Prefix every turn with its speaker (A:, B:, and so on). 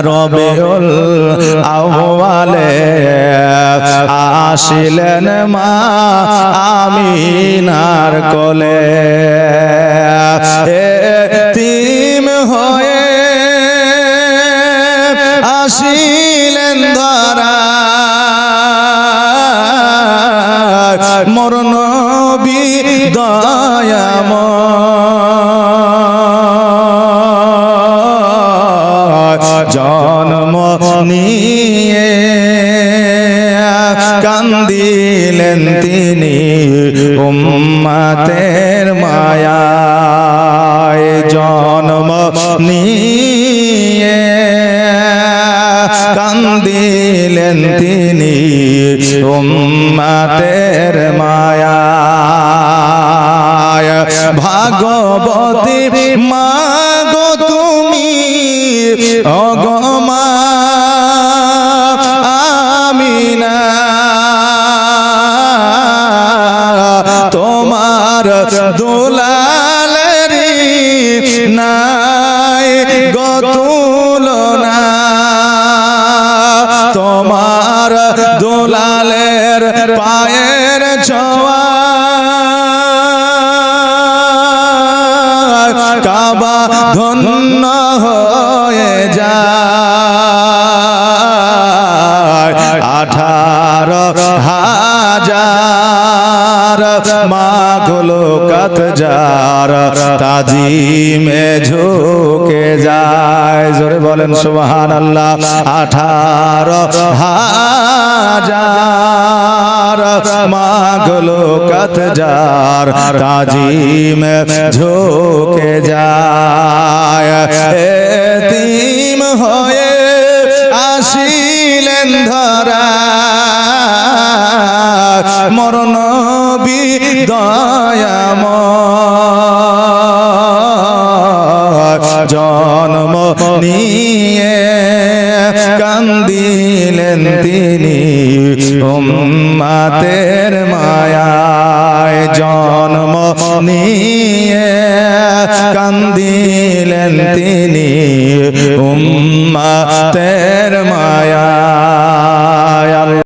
A: রবিউল আউয়ালে আসিলেন মা আমিনার কোলে এতিম হয়ে আসিলেন ধরা মোর নবী দয়াময় জন্ম নিয়ে কান্দিলেন তিনি উম্মতের মায়ায় জন্ম নিয়ে কান্দিলেন তিনি উম্মতের মায়ায় ভাগবতী মা গো তুমি ওগো মা আমিনা তোমার দুলালেরি নাই গো তুলনা তোমার দুলালের পায়ের ছোঁয়া কাবা ধন্য হয়ে যায় 18,000 মাগুলো কত যার তাজিমে ঝুঁকে যায় জোরে বলেন সুবহানাল্লাহ 18,000 মাগুলো কত যার তাজিমে ঝুঁকে যায় এতিম হয়ে আসিলেন ধরা মোর নবী দয়াময় জন্ম নিয়ে কান্দিলেন তিনি উম্মতের মায়ায় জন্ম নিয়ে কান্দিলেন তিনি উম্মতের মায়ায়।